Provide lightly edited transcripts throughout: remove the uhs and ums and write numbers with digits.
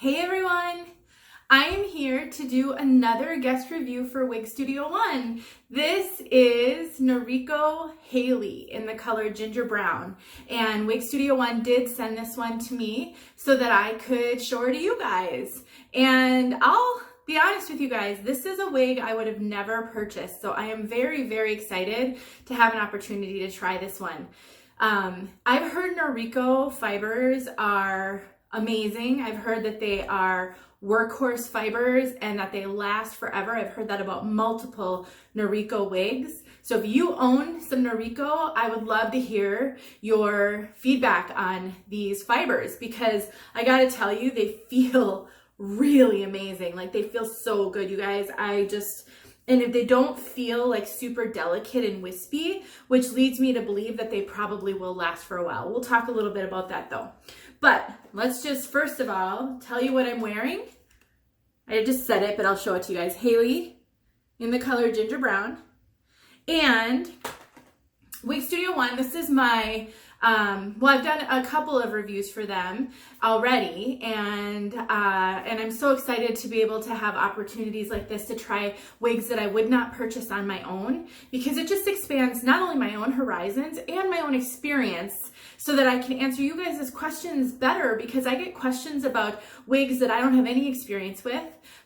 Hey everyone! I am here to do another guest review for Wig Studio One. This is Noriko HAILEY in the color Ginger Brown. And Wig Studio One did send this one to me so that I could show her to you guys. And I'll be honest with you guys, this is a wig I would have never purchased. So I am very, very excited to have an opportunity to try this one. I've heard Noriko fibers are amazing. I've heard that they are workhorse fibers and that they last forever. I've heard that about multiple Noriko wigs. So if you own some Noriko, I would love to hear your feedback on these fibers because I gotta tell you, they feel really amazing. Like they feel so good, you guys. And if they don't feel like super delicate and wispy, which leads me to believe that they probably will last for a while. We'll talk a little bit about that though. But let's just first of all tell you what I'm wearing. I just said it, but I'll show it to you guys. HAILEY in the color Ginger Brown. And Wig Studio One, this is my, I've done a couple of reviews for them already, and I'm so excited to be able to have opportunities like this to try wigs that I would not purchase on my own, because it just expands not only my own horizons and my own experience so that I can answer you guys' questions better, because I get questions about wigs that I don't have any experience with,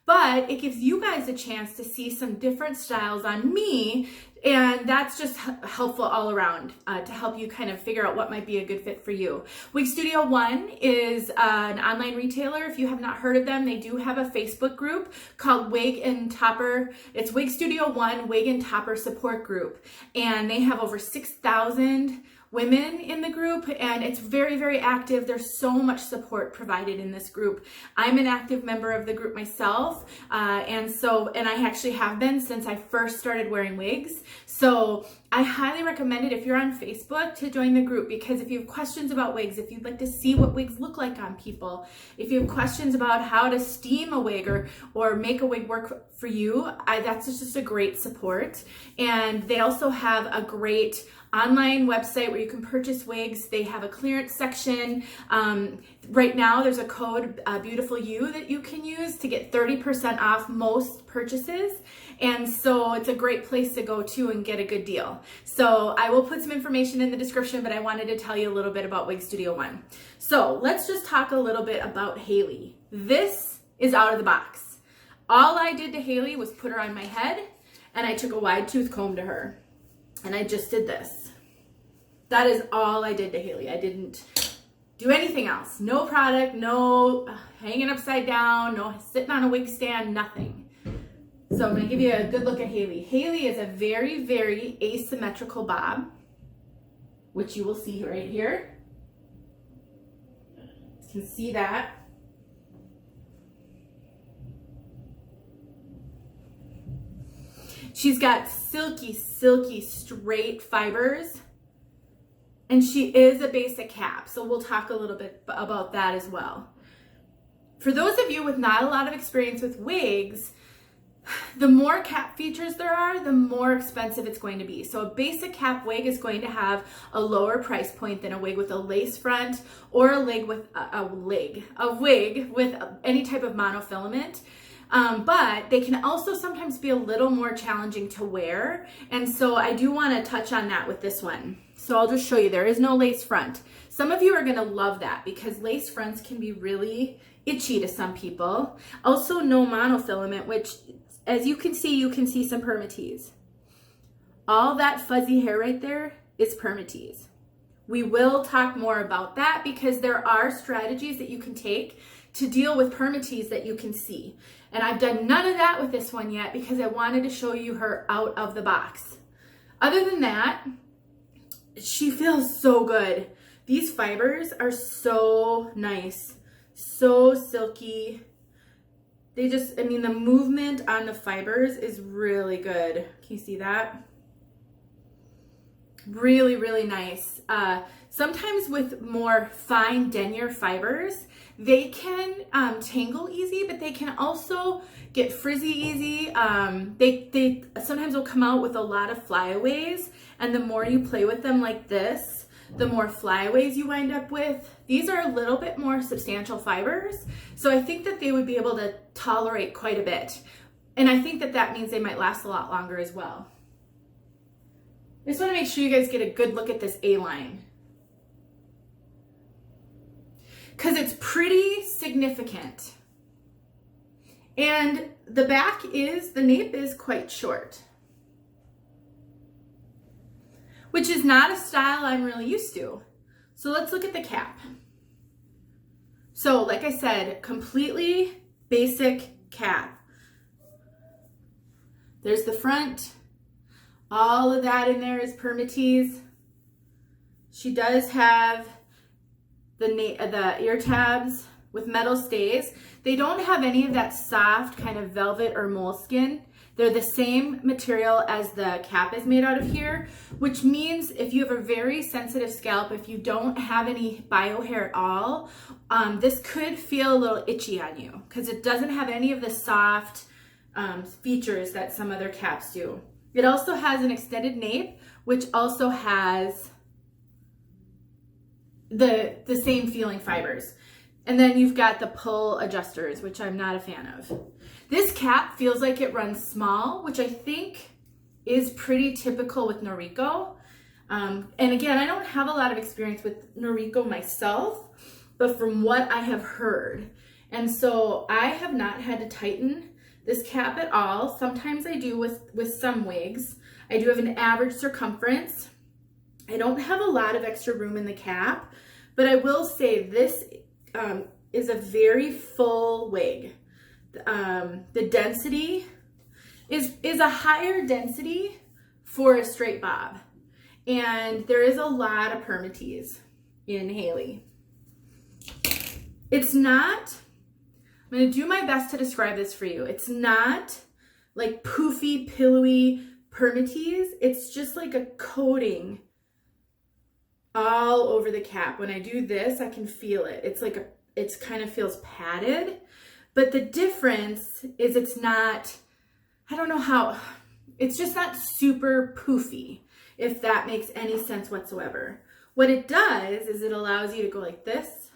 but it gives you guys a chance to see some different styles on me. And that's just helpful all around to help you kind of figure out what might be a good fit for you. Wig Studio One is an online retailer. If you have not heard of them, they do have a Facebook group called Wiggin Topper. It's Wig Studio One Wiggin Topper Support Group. And they have over 6,000 women in the group, and it's very, very active. There's so much support provided in this group. I'm an active member of the group myself, and I actually have been since I first started wearing wigs. So I highly recommend it if you're on Facebook to join the group, because if you have questions about wigs, if you'd like to see what wigs look like on people, if you have questions about how to steam a wig or make a wig work for you, that's just a great support. And they also have a great online website where you can purchase wigs. They have a clearance section. Right now there's a code, Beautiful You, that you can use to get 30% off most purchases. And so it's a great place to go to and get a good deal. So I will put some information in the description, but I wanted to tell you a little bit about Wig Studio One. So let's just talk a little bit about HAILEY. This is out of the box. All I did to HAILEY was put her on my head, and I took a wide tooth comb to her, and I just did this. That is all I did to HAILEY. I didn't do anything else. No product, no hanging upside down, no sitting on a wig stand, nothing. So I'm gonna give you a good look at HAILEY. HAILEY is a very, very asymmetrical bob, which you will see right here. You can see that. She's got silky, silky, straight fibers. And she is a basic cap, so we'll talk a little bit about that as well. For those of you with not a lot of experience with wigs, the more cap features there are, the more expensive it's going to be. So a basic cap wig is going to have a lower price point than a wig with a lace front or a wig with any type of monofilament. But they can also sometimes be a little more challenging to wear. And so I do want to touch on that with this one. So I'll just show you, there is no lace front. Some of you are going to love that because lace fronts can be really itchy to some people. Also no monofilament, which as you can see some permatease. All that fuzzy hair right there is permatease. We will talk more about that because there are strategies that you can take to deal with permatease that you can see. And I've done none of that with this one yet because I wanted to show you her out of the box. Other than that, she feels so good. These fibers are so nice, so silky. They just, the movement on the fibers is really good. Can you see that? Really, really nice. Sometimes with more fine denier fibers, they can tangle easy, but they can also get frizzy easy. They sometimes will come out with a lot of flyaways, and the more you play with them like this, the more flyaways you wind up with. These are a little bit more substantial fibers, so I think that they would be able to tolerate quite a bit. And I think that that means they might last a lot longer as well. I just want to make sure you guys get a good look at this A-line, because it's pretty significant. And the nape is quite short, which is not a style I'm really used to. So let's look at the cap. So like I said, completely basic cap. There's the front. All of that in there is permatease. She does have the ear tabs with metal stays. They don't have any of that soft kind of velvet or moleskin. They're the same material as the cap is made out of here, which means if you have a very sensitive scalp, if you don't have any bio hair at all, this could feel a little itchy on you because it doesn't have any of the soft features that some other caps do. It also has an extended nape, which also has the same feeling fibers. And then you've got the pull adjusters, which I'm not a fan of. This cap feels like it runs small, which I think is pretty typical with Noriko. And again, I don't have a lot of experience with Noriko myself, but from what I have heard. And so I have not had to tighten this cap at all. Sometimes I do with some wigs. I do have an average circumference. I don't have a lot of extra room in the cap, but I will say this is a very full wig. The density is a higher density for a straight bob. And there is a lot of permatease in Hailey. It's not, I'm gonna do my best to describe this for you. It's not like poofy, pillowy permatease. It's just like a coating all over the cap. When I do this, I can feel it. It's like it kind of feels padded, but the difference is it's not, I don't know how, it's just not super poofy, if that makes any sense whatsoever. What it does is it allows you to go like this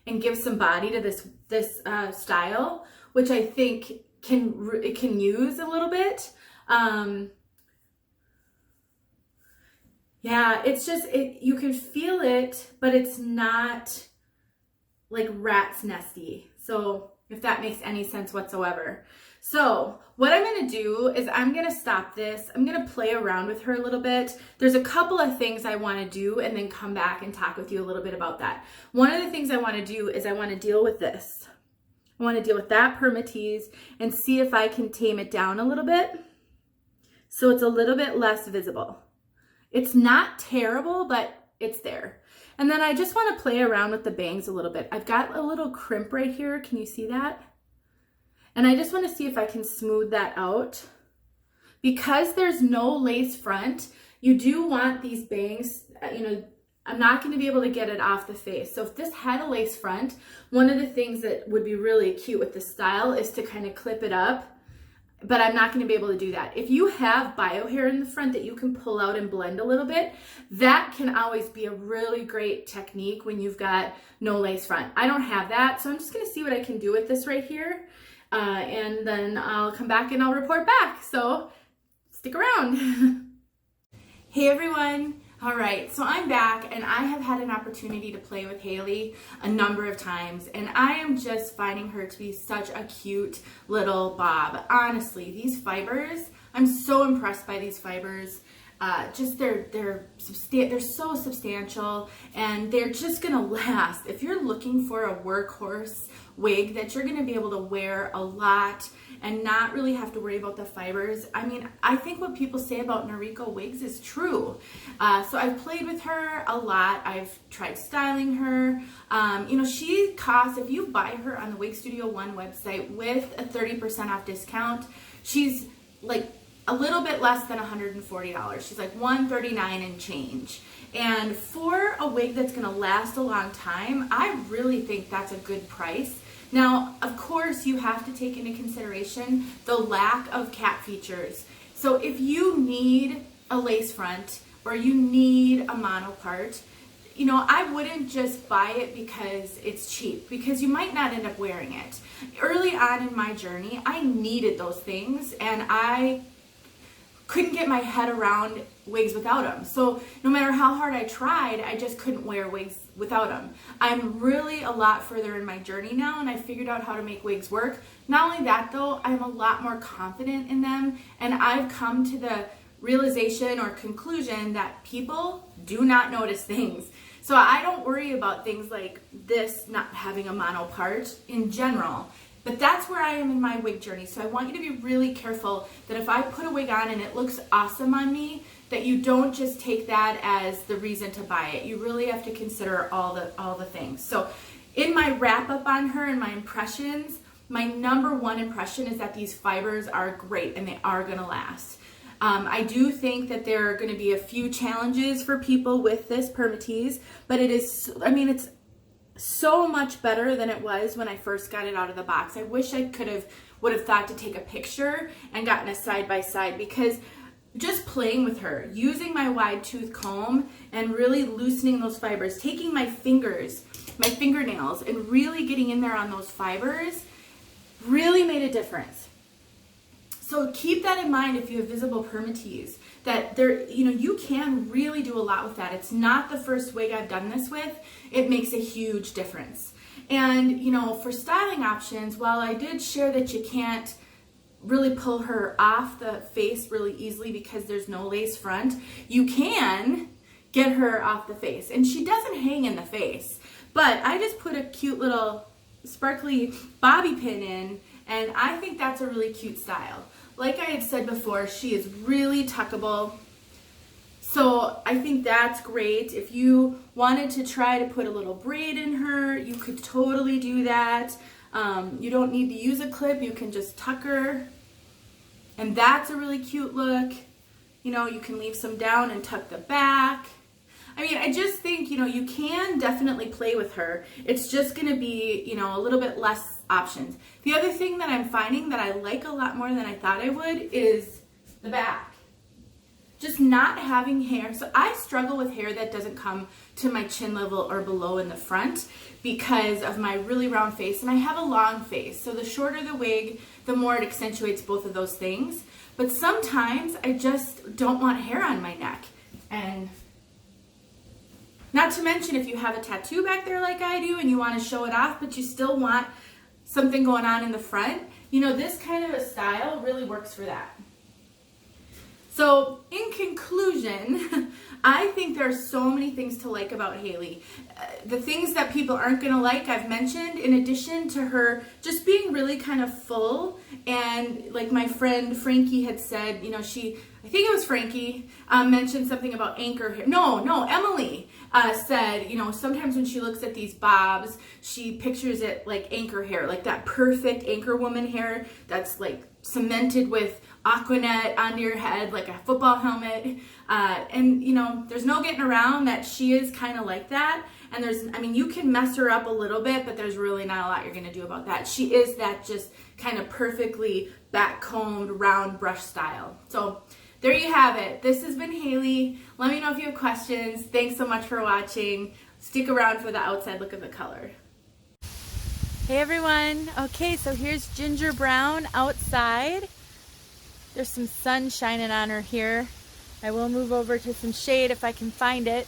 and give some body to this style, which I think it can use a little bit. Yeah, it's just, you can feel it, but it's not like rat's nesty. So if that makes any sense whatsoever. So what I'm gonna do is I'm gonna stop this. I'm gonna play around with her a little bit. There's a couple of things I wanna do and then come back and talk with you a little bit about that. One of the things I wanna do is I wanna deal with this. I wanna deal with that permatease and see if I can tame it down a little bit so it's a little bit less visible. It's not terrible, but it's there. And then I just want to play around with the bangs a little bit. I've got a little crimp right here. Can you see that? And I just want to see if I can smooth that out. Because there's no lace front, you do want these bangs, I'm not going to be able to get it off the face. So if this had a lace front, one of the things that would be really cute with this style is to kind of clip it up. But I'm not going to be able to do that. If you have bio hair in the front that you can pull out and blend a little bit, that can always be a really great technique when you've got no lace front. I don't have that, so I'm just going to see what I can do with this right here. And then I'll come back and I'll report back. So stick around. Hey everyone. All right, so I'm back and I have had an opportunity to play with Hailey a number of times and I am just finding her to be such a cute little bob. Honestly, these fibers, I'm so impressed by these fibers. Just they're so substantial and they're just gonna last. If you're looking for a workhorse wig that you're gonna be able to wear a lot and not really have to worry about the fibers, I mean, I think what people say about Noriko wigs is true. So I've played with her a lot. I've tried styling her. She costs, if you buy her on the Wig Studio One website with a 30% off discount, she's like a little bit less than $140. She's like $139 and change. And for a wig that's gonna last a long time, I really think that's a good price. Now, of course, you have to take into consideration the lack of cap features. So if you need a lace front or you need a monopart, you know, I wouldn't just buy it because it's cheap, because you might not end up wearing it. Early on in my journey, I needed those things, and I couldn't get my head around wigs without them. So no matter how hard I tried, I just couldn't wear wigs without them. I'm really a lot further in my journey now, and I figured out how to make wigs work. Not only that though, I'm a lot more confident in them, and I've come to the realization or conclusion that people do not notice things. So I don't worry about things like this not having a monopart in general. But that's where I am in my wig journey. So I want you to be really careful that if I put a wig on and it looks awesome on me, that you don't just take that as the reason to buy it. You really have to consider all the things. So in my wrap up on her and my impressions, my number one impression is that these fibers are great and they are gonna last. I do think that there are gonna be a few challenges for people with this permatease, but it is, I mean, it's so much better than it was when I first got it out of the box. I wish I would have thought to take a picture and gotten a side by side, because just playing with her, using my wide tooth comb and really loosening those fibers, taking my fingers, my fingernails, and really getting in there on those fibers really made a difference. So keep that in mind if you have visible permatease, that there, you know, you can really do a lot with that. It's not the first wig I've done this with. It makes a huge difference. And, you know, for styling options, while I did share that you can't really pull her off the face really easily because there's no lace front, you can get her off the face. And she doesn't hang in the face, but I just put a cute little sparkly bobby pin in, and I think that's a really cute style. Like I had said before, she is really tuckable. So I think that's great. If you wanted to try to put a little braid in her, you could totally do that. You don't need to use a clip. You can just tuck her. And that's a really cute look. You know, you can leave some down and tuck the back. I mean, I just think, you know, you can definitely play with her. It's just going to be, you know, a little bit less options. The other thing that I'm finding that I like a lot more than I thought I would is the back. Just not having hair. So I struggle with hair that doesn't come to my chin level or below in the front because of my really round face, and I have a long face. So the shorter the wig, the more it accentuates both of those things. But sometimes I just don't want hair on my neck. And not to mention if you have a tattoo back there like I do and you want to show it off, but you still want something going on in the front, you know, this kind of a style really works for that. So in conclusion, I think there are so many things to like about Hailey. The things that people aren't going to like, I've mentioned, in addition to her just being really kind of full. And like my friend Frankie had said, you know, I think it was Frankie, mentioned something about anchor hair. No, Emily said, you know, sometimes when she looks at these bobs, she pictures it like anchor hair, like that perfect anchor woman hair that's like cemented with Aquanet onto your head like a football helmet. And you know, there's no getting around that she is kind of like that. And I mean, you can mess her up a little bit, but there's really not a lot you're gonna do about that. She is that just kind of perfectly back combed round brush style. So there you have it. This has been Hailey. Let me know if you have questions. Thanks so much for watching. Stick around for the outside look of the color. Hey everyone. Okay, so here's Ginger Brown outside. There's some sun shining on her here. I will move over to some shade if I can find it.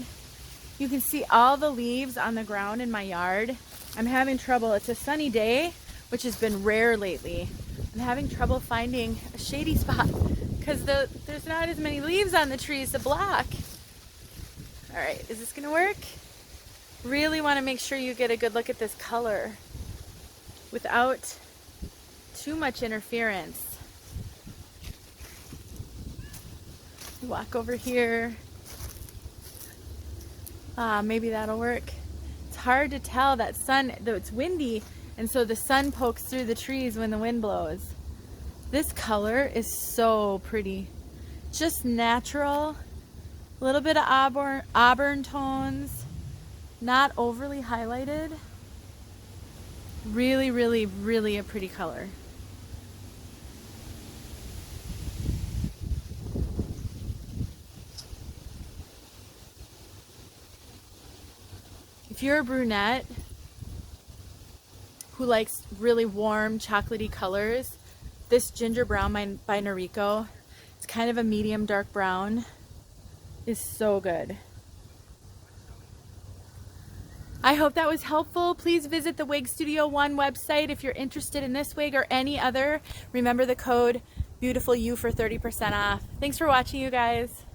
You can see all the leaves on the ground in my yard. I'm having trouble. It's a sunny day, which has been rare lately. I'm having trouble finding a shady spot because there's not as many leaves on the trees to block. All right, is this gonna work? Really want to make sure you get a good look at this color without too much interference. Walk over here. Maybe that'll work. It's hard to tell that sun, though it's windy, and so the sun pokes through the trees when the wind blows. This color is so pretty. Just natural, a little bit of auburn tones, not overly highlighted. Really, really, really a pretty color. If you're a brunette who likes really warm chocolatey colors, this ginger brown by Noriko, it's kind of a medium dark brown, is so good. I hope that was helpful. Please visit the Wig Studio One website if you're interested in this wig or any other. Remember the code BEAUTIFULYOU for 30% off. Thanks for watching, you guys.